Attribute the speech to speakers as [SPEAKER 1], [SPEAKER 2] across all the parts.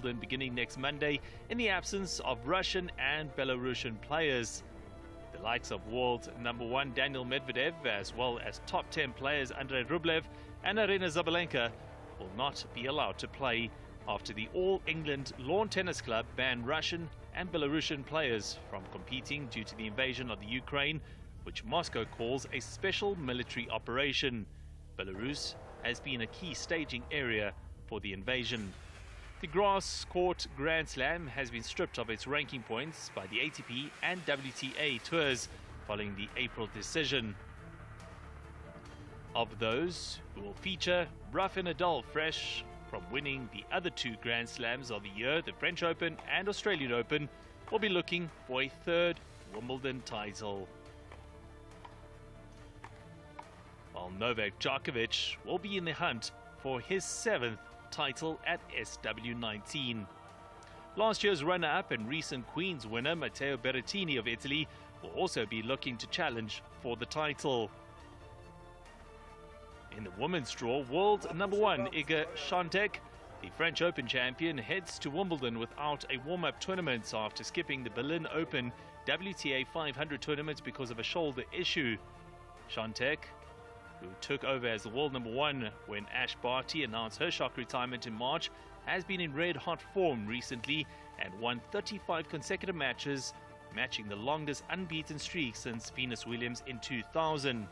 [SPEAKER 1] Wimbledon beginning next Monday in the absence of Russian and Belarusian players. The likes of world number 1 Daniil Medvedev, as well as top 10 players Andrei Rublev and Arina Zabalenka, will not be allowed to play after the All England Lawn Tennis Club banned Russian and Belarusian players from competing due to the invasion of the Ukraine, which Moscow calls a special military operation. Belarus has been a key staging area for the invasion. The grass court Grand Slam has been stripped of its ranking points by the ATP and WTA tours following the April decision. Of those who will feature, Rafa Nadal, fresh from winning the other 2 Grand Slams of the year, the French Open and Australian Open, will be looking for a 3rd Wimbledon title. While Novak Djokovic will be in the hunt for his 7th title at SW19. Last year's runner-up and recent Queen's winner Matteo Berrettini of Italy will also be looking to challenge for the title. In the women's draw, world number 1 Iga Świątek, the French Open champion, heads to Wimbledon without a warm-up tournament after skipping the Berlin Open WTA 500 tournament because of a shoulder issue. Świątek, who took over as the world number 1 when Ash Barty announced her shock retirement in March, has been in red-hot form recently and won 35 consecutive matches, matching the longest unbeaten streak since Venus Williams in 2000.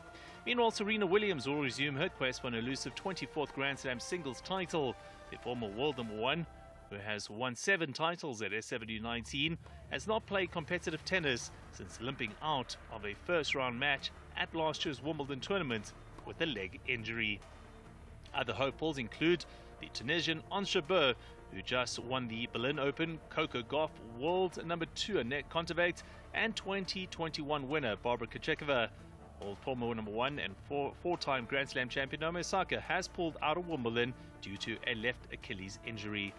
[SPEAKER 1] Meanwhile, Serena Williams will resume her quest for an elusive 24th Grand Slam singles title. The former world number 1, who has won 7 titles at SW19, has not played competitive tennis since limping out of a first-round match at last year's Wimbledon tournament with a leg injury. Other hopefuls include the Tunisian Ons Jabeur, who just won the Berlin Open, Coco Gauff, world number 2 Annette Kontaveit, and 2021 winner Barbara Krejcikova. World former number 1 and 4-time Grand Slam champion Naomi Osaka has pulled out of Wimbledon due to a left Achilles injury.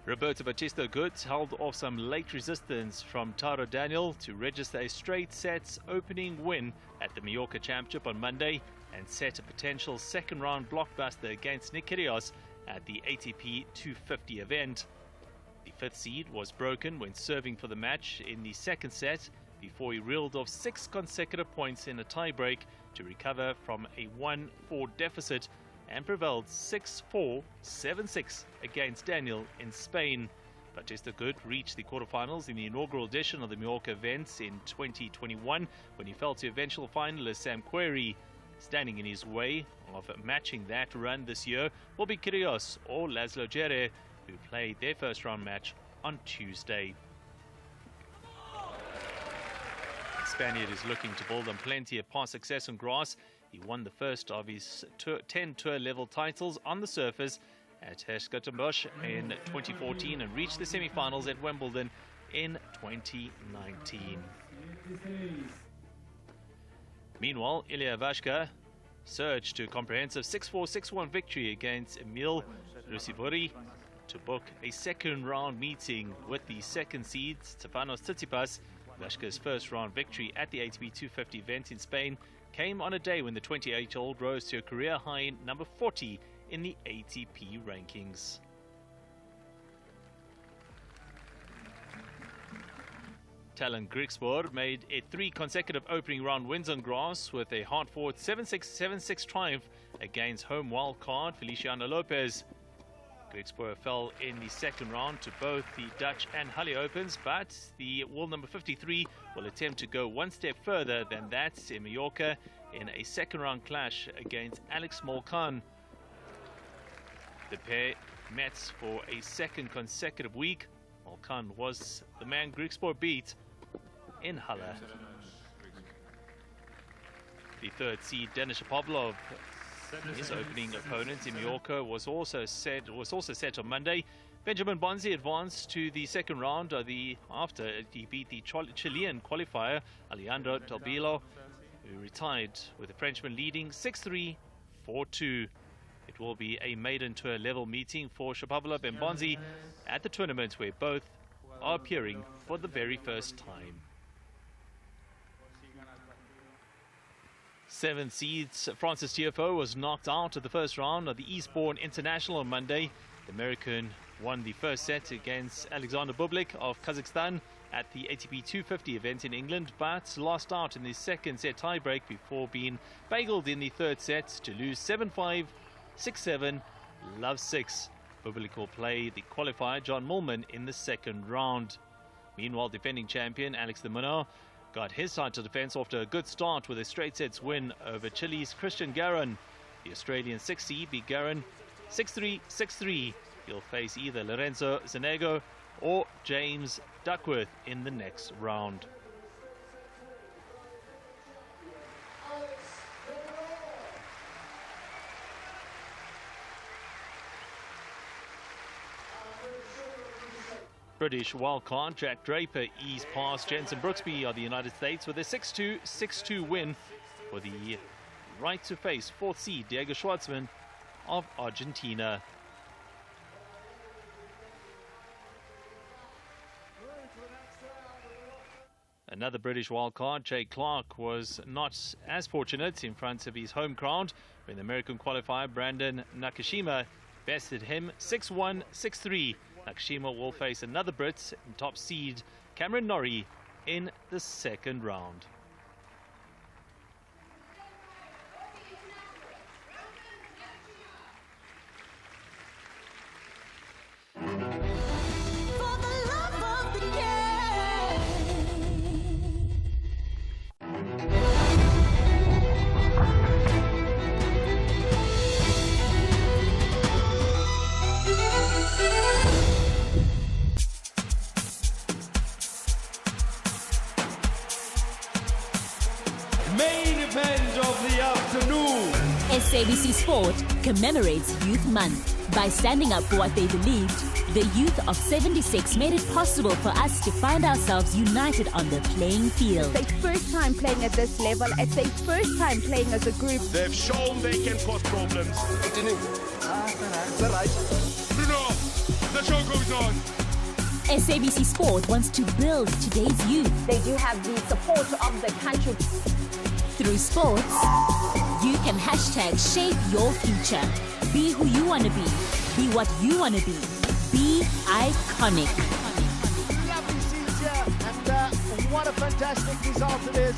[SPEAKER 1] Roberto Bautista Agut held off some late resistance from Taro Daniel to register a straight sets opening win at the Mallorca Championship on Monday and set a potential second-round blockbuster against Nick Kyrgios at the ATP 250 event. The 5th seed was broken when serving for the match in the second set before he reeled off 6 consecutive points in a tiebreak to recover from a 1-4 deficit and prevailed 6-4, 7-6 against Daniel in Spain. Bautista Agut reached the quarterfinals in the inaugural edition of the Mallorca events in 2021 when he fell to eventual finalist Sam Querrey. Standing in his way of matching that run this year will be Kyrgios or Laszlo Djere, who played their first-round match on Tuesday. The Spaniard is looking to build on plenty of past success on grass. He won the first of his 10 tour-level titles on the surface at Herzogenaurach in 2014 and reached the semi-finals at Wimbledon in 2019. Meanwhile, Ilya Vashka surged to a comprehensive 6-4, 6-1 victory against Emil Rusibori to book a second-round meeting with the second seed Stefanos Tsitsipas. Vashka's first-round victory at the ATP 250 event in Spain came on a day when the 28-year-old rose to a career-high number 40 in the ATP rankings. Talon Griekspoor made it 3 consecutive opening round wins on grass with a hard-fought 7-6, 7-6 triumph against home wildcard Feliciano Lopez. Griekspoor fell in the second round to both the Dutch and Halle Opens, but the world number 53 will attempt to go one step further than that in Mallorca in a second-round clash against Alex Molcan. The pair met for a second consecutive week. Molcan was the man Griekspoor beat in Halle. The third seed Denis Shapovalov, his opening opponent in Mallorca, was also set on Monday. Benjamin Bonzi advanced to the second round after he beat the Chilean qualifier Alejandro Del Bilo, who retired with the Frenchman leading 6-3, 4-2. It will be a maiden tour level meeting for Shapovalov and Bonzi at the tournament where both are appearing for the very first time. 7th seed Francis Tiafoe was knocked out of the first round of the Eastbourne International on Monday. The American won the first set against Alexander Bublik of Kazakhstan at the ATP 250 event in England, but lost out in the second set tiebreak before being bageled in the third set to lose 7-5, 6-7, love 6. Bublik will play the qualifier John Millman in the second round. Meanwhile, defending champion Alex de Minaur got his title defense after a good start with a straight sets win over Chile's Christian Garin. The Australian 6C beat Garin 6-3, 6-3. He'll face either Lorenzo Zanego or James Duckworth in the next round. British wildcard Jack Draper eased past Jensen Brooksby of the United States with a 6-2, 6-2 win for the right to face fourth seed Diego Schwartzman of Argentina. Another British wildcard, Jay Clark, was not as fortunate in front of his home crowd when the American qualifier Brandon Nakashima bested him 6-1, 6-3. Nakashima will face another Brit, top seed Cameron Norrie, in the second round.
[SPEAKER 2] Main event of the afternoon.
[SPEAKER 3] SABC Sport commemorates Youth Month by standing up for what they believed. The youth of 76 made it possible for us to find ourselves united on the playing field.
[SPEAKER 4] It's their first time playing at this level. It's their first time playing as a group.
[SPEAKER 2] They've shown they can cause problems. It's all right. Bruno, the show goes on.
[SPEAKER 3] SABC Sport wants to build today's youth.
[SPEAKER 4] They do have the support of the country.
[SPEAKER 3] Through sports, you can hashtag shape your future. Be who you want to be what you want to be iconic.
[SPEAKER 5] Lovely scenes here, and what a fantastic result it is.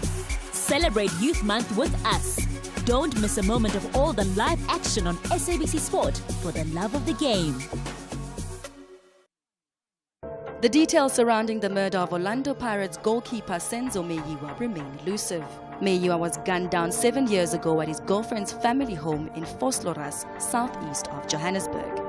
[SPEAKER 3] Celebrate Youth Month with us. Don't miss a moment of all the live action on SABC Sport for the love of the game.
[SPEAKER 6] The details surrounding the murder of Orlando Pirates goalkeeper Senzo Meyiwa remain elusive. Meyiwa was gunned down 7 years ago at his girlfriend's family home in Vosloorus, southeast of Johannesburg.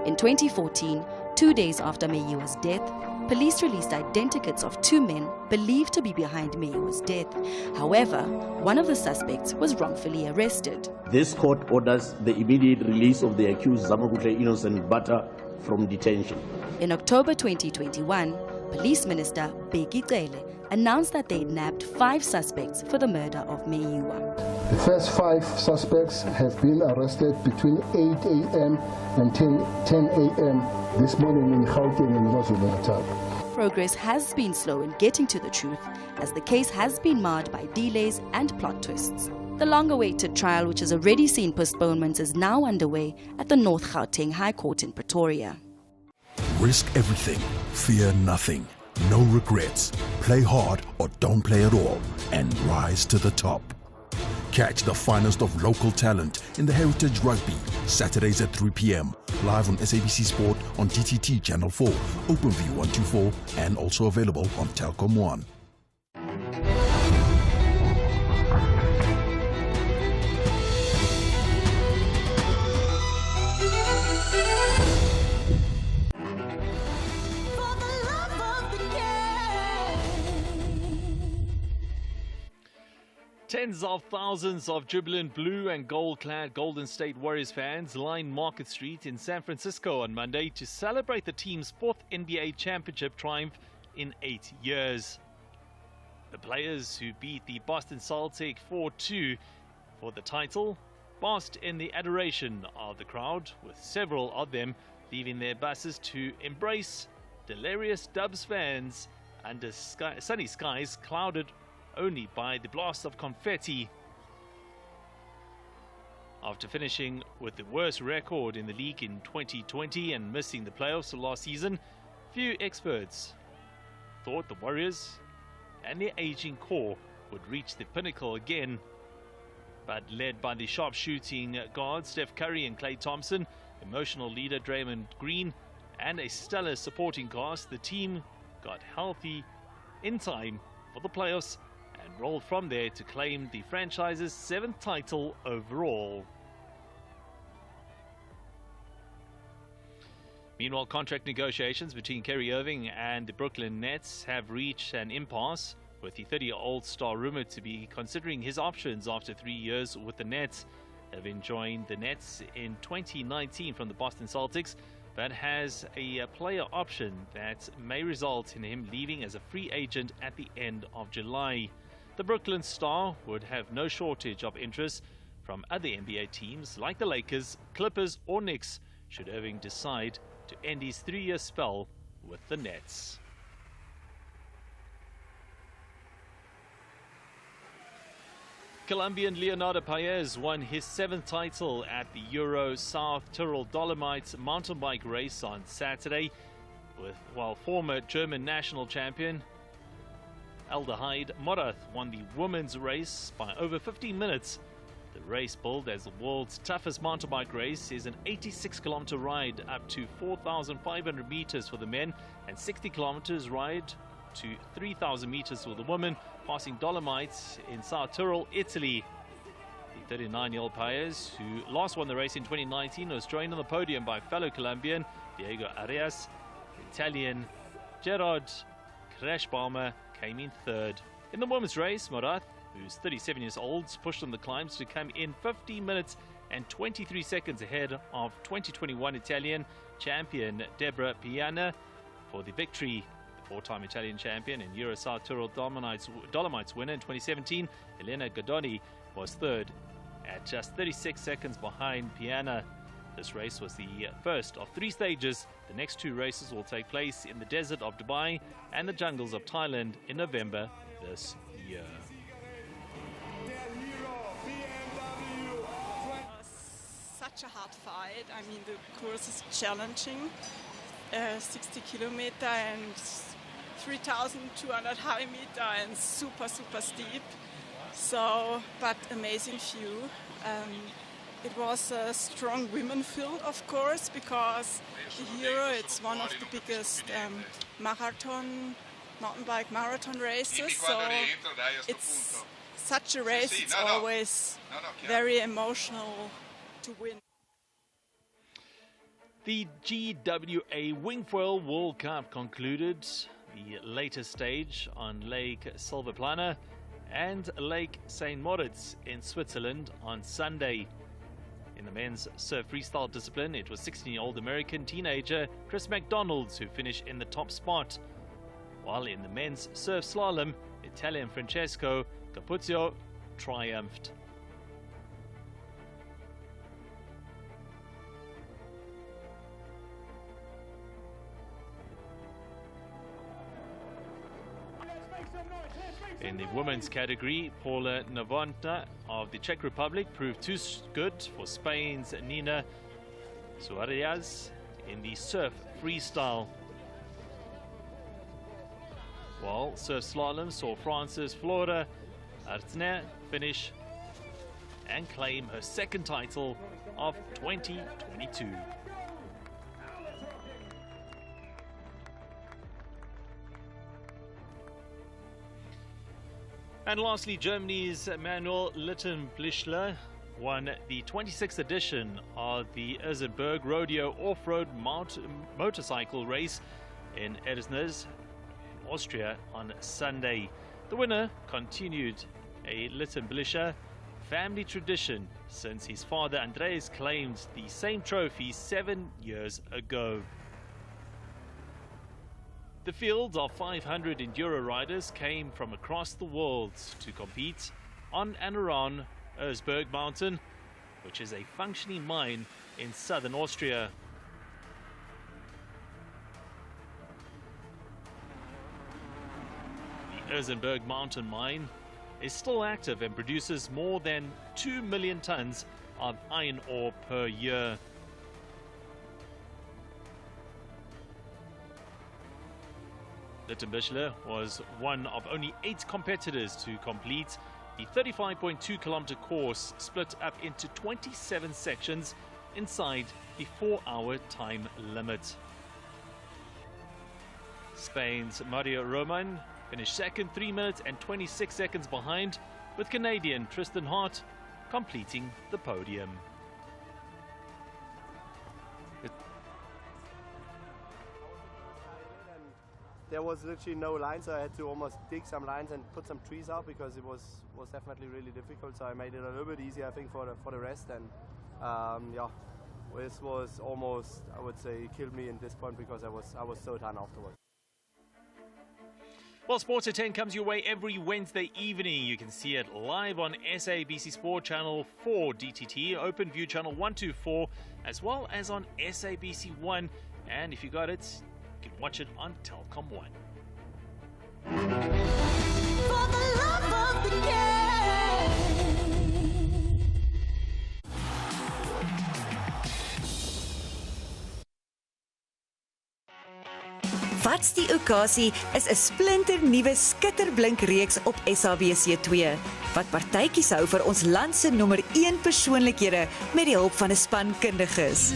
[SPEAKER 6] In 2014, 2 days after Meyiwa's death, police released identikits of two men believed to be behind Meyiwa's death. However, one of the suspects was wrongfully arrested.
[SPEAKER 7] This court orders the immediate release of the accused Zamagutle Innocent Butter from detention.
[SPEAKER 6] In October 2021, Police Minister Bheki Cele announced that they nabbed 5 suspects for the murder of Meyiwa.
[SPEAKER 8] The first 5 suspects have been arrested between 8 a.m. and 10 a.m. this morning in Gauteng and KwaZulu-Natal.
[SPEAKER 6] Progress has been slow in getting to the truth, as the case has been marred by delays and plot twists. The long-awaited trial, which has already seen postponements, is now underway at the North Gauteng High Court in Pretoria.
[SPEAKER 9] Risk everything, fear nothing, no regrets. Play hard or don't play at all, and rise to the top. Catch the finest of local talent in the Heritage Rugby, Saturdays at 3 p.m, live on SABC Sport on TTT Channel 4, OpenView 124, and also available on Telkom 1.
[SPEAKER 1] Tens of thousands of jubilant blue and gold-clad Golden State Warriors fans lined Market Street in San Francisco on Monday to celebrate the team's 4th NBA championship triumph in 8 years. The players who beat the Boston Celtics 4-2 for the title basked in the adoration of the crowd, with several of them leaving their buses to embrace delirious Dubs fans under sunny skies clouded only by the blast of confetti. After finishing with the worst record in the league in 2020 and missing the playoffs last season, few experts thought the Warriors and their aging core would reach the pinnacle again. But led by the sharp-shooting guards Steph Curry and Klay Thompson, emotional leader Draymond Green, and a stellar supporting cast, the team got healthy in time for the playoffs and rolled from there to claim the franchise's 7th title overall. Meanwhile, contract negotiations between Kyrie Irving and the Brooklyn Nets have reached an impasse, with the 30-year-old star rumored to be considering his options after 3 years with the Nets. Having joined the Nets in 2019 from the Boston Celtics, but has a player option that may result in him leaving as a free agent at the end of July. The Brooklyn star would have no shortage of interest from other NBA teams like the Lakers, Clippers or Knicks, should Irving decide to end his 3-year spell with the Nets. Colombian Leonardo Paez won his 7th title at the Euro South Tyrol Dolomites mountain bike race on Saturday, while former German national champion Aldehyde Morath won the women's race by over 15 minutes. The race, billed as the world's toughest mountain bike race, is an 86-kilometer ride up to 4,500 meters for the men and 60 kilometers ride to 3,000 meters for the women, passing Dolomites in South Tyrol, Italy. The 39-year-old Paez, who last won the race in 2019, was joined on the podium by fellow Colombian Diego Arias. Italian Gerard Crashbaumer came in 3rd. In the women's race, Morath, who's 37 years old, pushed on the climbs to come in 15 minutes and 23 seconds ahead of 2021 Italian champion Deborah Piana for the victory. The 4-time Italian champion and Euro South Tyrol Dolomites winner in 2017, Elena Godoni, was 3rd at just 36 seconds behind Piana. This race was the first of 3 stages. The next 2 races will take place in the desert of Dubai and the jungles of Thailand in November this year.
[SPEAKER 10] Such a hard fight. I mean, the course is challenging. 60 kilometer and 3,200 high meter and super steep. So, but amazing view. It was a strong women field, of course, because the Euro, it's one of the biggest mountain bike marathon races. So it's such a race. It's always very emotional to win.
[SPEAKER 1] The GWA Wingfoil World Cup concluded the latest stage on Lake Silvaplana and Lake St. Moritz in Switzerland on Sunday. In the men's surf freestyle discipline, it was 16-year-old American teenager Chris McDonald's who finished in the top spot, while in the men's surf slalom, Italian Francesco Capuzzo triumphed. In the women's category, Paula Novotná of the Czech Republic proved too good for Spain's Nina Suarez in the surf freestyle. While surf slalom saw France's Flora Artner finish and claim her 2nd title of 2022. And lastly, Germany's Manuel Littenblichler won the 26th edition of the Erzbergrodeo off-road motorcycle race in Erzbergrodeo in Austria on Sunday. The winner continued a Littenblichler family tradition since his father Andreas claimed the same trophy 7 years ago. The field of 500 enduro riders came from across the world to compete on and around Erzberg Mountain, which is a functioning mine in southern Austria. The Erzberg Mountain mine is still active and produces more than 2 million tons of iron ore per year. Litton Bischler was one of only 8 competitors to complete the 35.2-kilometer course, split up into 27 sections inside the 4-hour time limit. Spain's Mario Roman finished second, 3 minutes and 26 seconds behind, with Canadian Tristan Hart completing the podium.
[SPEAKER 11] There was literally no line, so I had to almost dig some lines and put some trees out because it was definitely really difficult. So I made it a little bit easier, I think, for the rest. And yeah, this was almost, I would say, killed me in this point because I was so done afterwards.
[SPEAKER 1] Well, Sports at 10 comes your way every Wednesday evening. You can see it live on SABC Sport Channel 4 DTT, Open View Channel 124, as well as on SABC 1. And if you got it, you can watch it on Telkom 1.
[SPEAKER 12] For the love of the game.
[SPEAKER 13] Wat's die okasie is 'n splinternuwe skitterblink reeks op SABC2 wat partytjies hou vir ons land se nommer 1 persoonlikhede met die hulp van 'n span kundiges.